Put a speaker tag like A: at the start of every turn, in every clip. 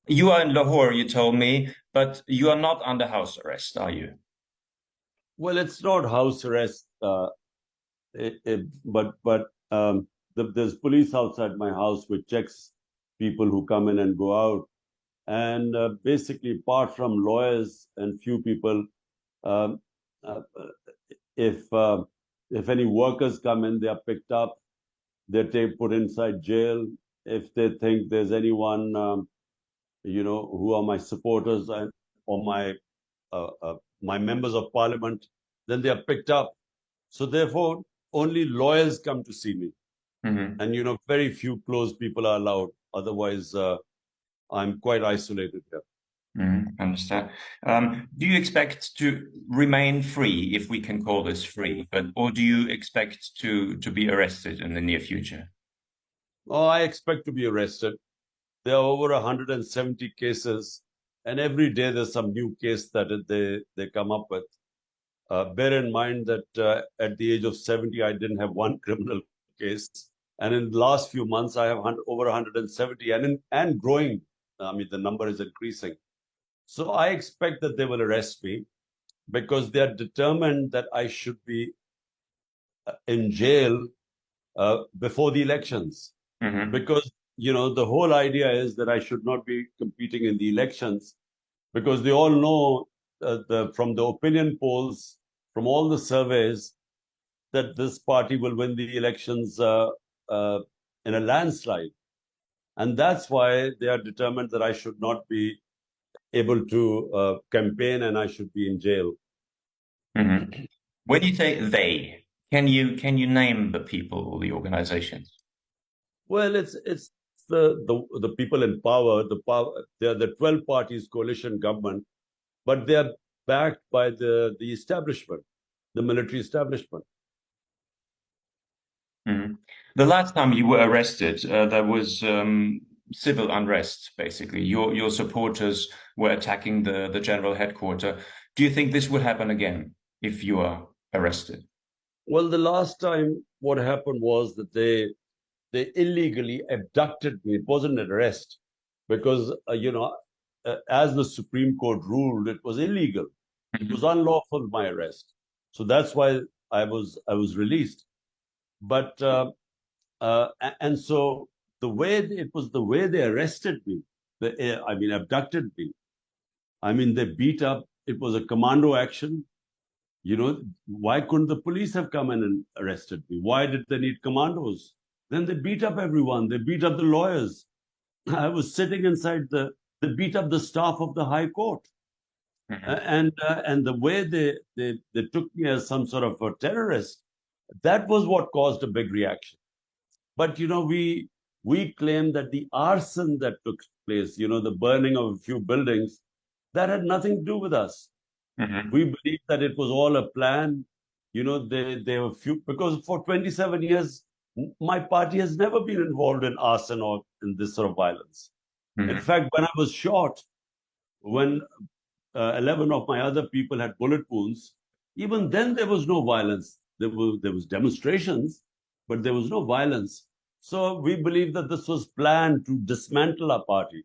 A: You are in Lahore, you told me, but you are not under house arrest, are you?
B: Well, it's not house arrest, but there's police outside my house which checks people who come in and go out. And basically, apart from lawyers and few people, um, uh, if uh, if any workers come in, they are picked up, they're put inside jail. If they think there's anyone, who are my supporters or my members of parliament, then they are picked up. So therefore, only lawyers come to see me,
A: Hmm.
B: and very few close people are allowed. Otherwise, I'm quite isolated here.
A: Understand. Do you expect to remain free, if we can call this free, or do you expect to be arrested in the near future?
B: Oh, I expect to be arrested. There are over 170 cases, and every day there's some new case that they come up with. Bear in mind that at the age of 70, I didn't have one criminal case. And in the last few months, I have over 170 and growing. I mean, the number is increasing. So I expect that they will arrest me because they are determined that I should be in jail before the elections.
A: Hmm.
B: Because, the whole idea is that I should not be competing in the elections because they all know from the opinion polls, from all the surveys, that this party will win the elections uh, in a landslide. And that's why they are determined that I should not be able to campaign and I should be in jail.
A: Hmm. When you say they, can you name the people or the organizations?
B: Well, it's the people in power. The power. They are the 12 parties coalition government, but they are backed by the establishment, the military establishment.
A: Mhm. The last time you were arrested, there was civil unrest, basically. Your supporters were attacking the general headquarters. Do you think this would happen again if you are arrested?
B: Well, the last time what happened was that they illegally abducted me. It wasn't an arrest because, as the Supreme Court ruled, it was illegal. It was
A: Mhm.
B: unlawful, my arrest. So that's why I was released. But and so it was the way they arrested me. I mean, abducted me. I mean, they beat up. It was a commando action. Why couldn't the police have come in and arrested me? Why did they need commandos? Then they beat up everyone. They beat up the lawyers. I was sitting inside they beat up the staff of the High Court.
A: Mhm.
B: And the way they took me as some sort of a terrorist, that was what caused a big reaction. But we claim that the arson that took place, the burning of a few buildings, that had nothing to do with us.
A: Mhm.
B: We believe that it was all a plan. They were few because for 27 years, my party has never been involved in arson or in this sort of violence. In
A: Mhm.
B: fact, when I was shot, when 11 of my other people had bullet wounds, even then there was no violence. There was demonstrations, but there was no violence. So we believe that this was planned to dismantle our party.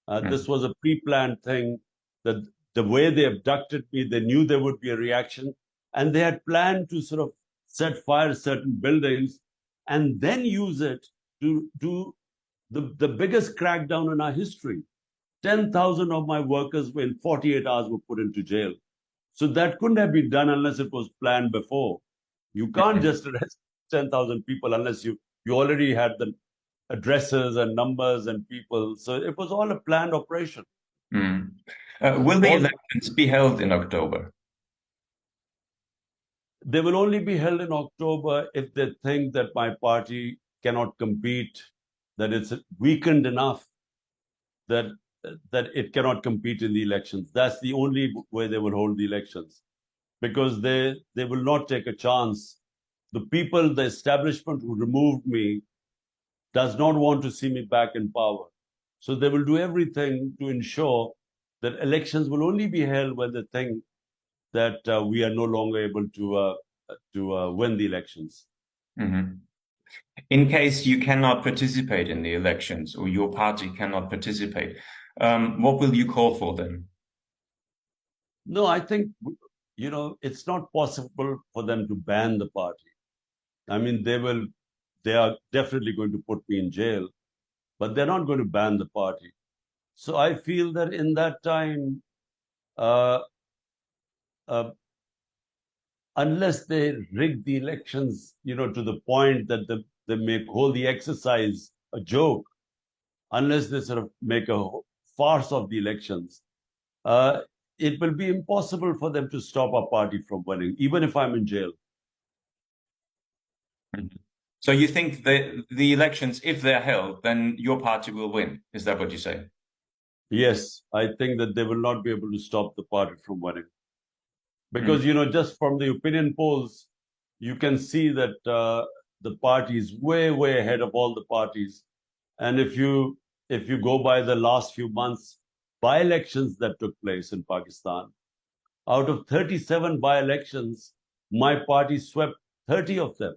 B: This
A: Mhm.
B: was a pre-planned thing. That the way they abducted me, they knew there would be a reaction, and they had planned to sort of set fire to certain buildings and then use it to do the biggest crackdown in our history. 10,000 of my workers in 48 hours were put into jail. So that couldn't have been done unless it was planned before. You can't
A: Mhm.
B: just arrest 10,000 people unless you already had the addresses and numbers and people. So it was all a planned operation.
A: Mhm. Will the
B: All
A: elections be held in October?
B: They will only be held in October if they think that my party cannot compete, that it's weakened enough that that it cannot compete in the elections. That's the only way they will hold the elections, because they will not take a chance. The people, the establishment who removed me, does not want to see me back in power. So they will do everything to ensure that elections will only be held when they think that we are no longer able to win the elections.
A: Mhm. In case you cannot participate in the elections or your party cannot participate, What will you call for then?
B: No, I think, it's not possible for them to ban the party. I mean, they are definitely going to put me in jail, but they're not going to ban the party. So I feel that in that time, uh, uh, unless they rig the elections, to the point that they make hold the exercise a joke, unless they sort of make a farce of the elections, uh, it will be impossible for them to stop our party from winning, even if I'm in jail.
A: Mhm. So you think the elections, if they're held, then your party will win? Is that what you say?
B: Yes, I think that they will not be able to stop the party from winning.
A: Mm.
B: Because, just from the opinion polls, you can see that the party is way, way ahead of all the parties. And if you go by the last few months by-elections that took place in Pakistan, out of 37 by-elections, my party swept 30 of them.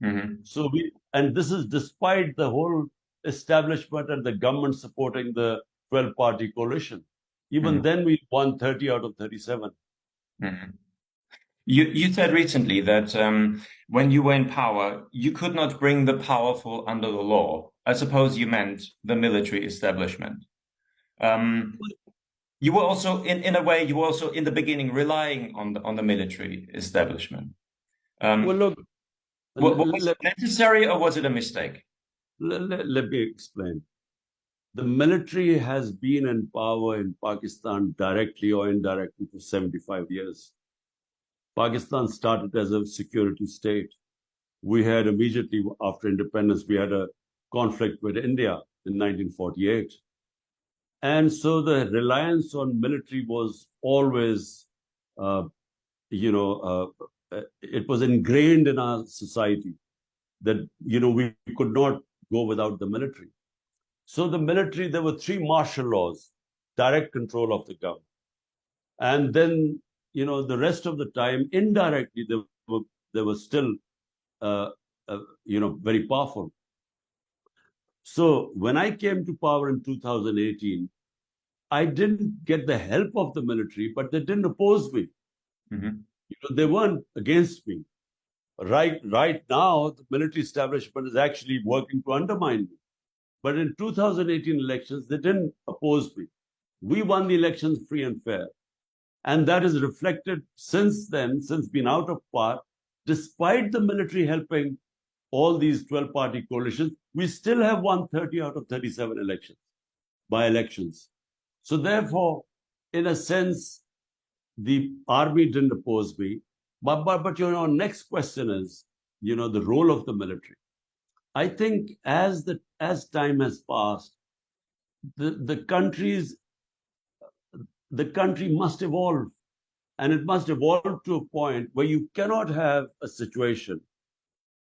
A: Mhm.
B: And this is despite the whole establishment and the government supporting the 12-party coalition. Even
A: Mhm.
B: then, we won 30 out of 37.
A: Mhm. You said recently that when you were in power, you could not bring the powerful under the law. I suppose you meant the military establishment. Um, you were also, in a way, you were also in the beginning relying on the military establishment.
B: Well,
A: Um,
B: look,
A: was it necessary or was it a mistake?
B: let me explain. The military has been in power in Pakistan directly or indirectly for 75 years. Pakistan started as a security state. We had immediately after independence, we had a conflict with India in 1948. And so the reliance on military was always, uh, it was ingrained in our society that, we could not go without the military. So the military, there were three martial laws, direct control of the government. And then, the rest of the time, indirectly, they were still, uh, very powerful. So when I came to power in 2018, I didn't get the help of the military, but they didn't oppose me.
A: Mhm.
B: They weren't against me. Right now, the military establishment is actually working to undermine me. But in 2018 elections, they didn't oppose me. We won the elections free and fair. And that is reflected since then, since being out of power, despite the military helping all these 12-party coalitions, we still have won 30 out of 37 elections, by elections. So therefore, in a sense, the army didn't oppose me. But next question is, the role of the military. I think as time has passed, the countries the country must evolve. And it must evolve to a point where you cannot have a situation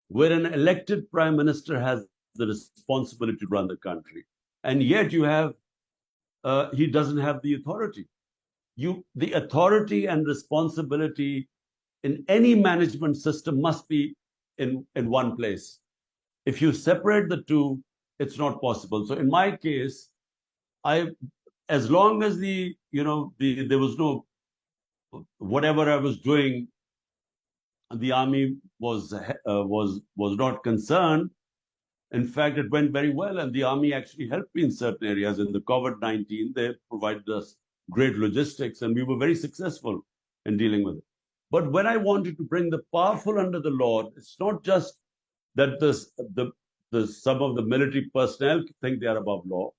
B: where an elected prime minister has the responsibility to run the country. And yet he doesn't have the authority. The authority and responsibility in any management system must be in one place. If you separate the two, it's not possible. So in my case, I, as long as there was no, whatever I was doing, the army was not concerned. In fact, it went very well, and the army actually helped me in certain areas. In the COVID-19, they provided us great logistics, and we were very successful in dealing with it. But when I wanted to bring the powerful under the law, it's not just that the some of the military personnel think they are above law.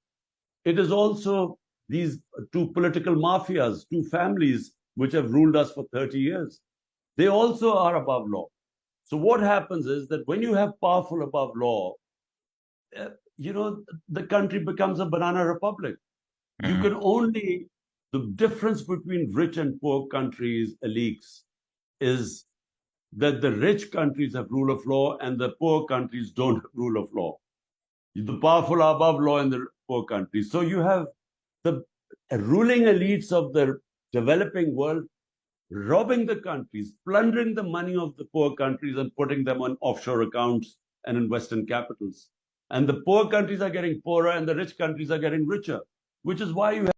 B: It is also these two political mafias, two families which have ruled us for 30 years. They also are above law. So what happens is that when you have powerful above law, uh, the country becomes a banana republic. You
A: Mhm.
B: can only, the difference between rich and poor countries, elites, is that the rich countries have rule of law and the poor countries don't have rule of law. The powerful are above law in the poor countries. So you have the ruling elites of the developing world robbing the countries, plundering the money of the poor countries and putting them on offshore accounts and in Western capitals. And the poor countries are getting poorer and the rich countries are getting richer. which is why you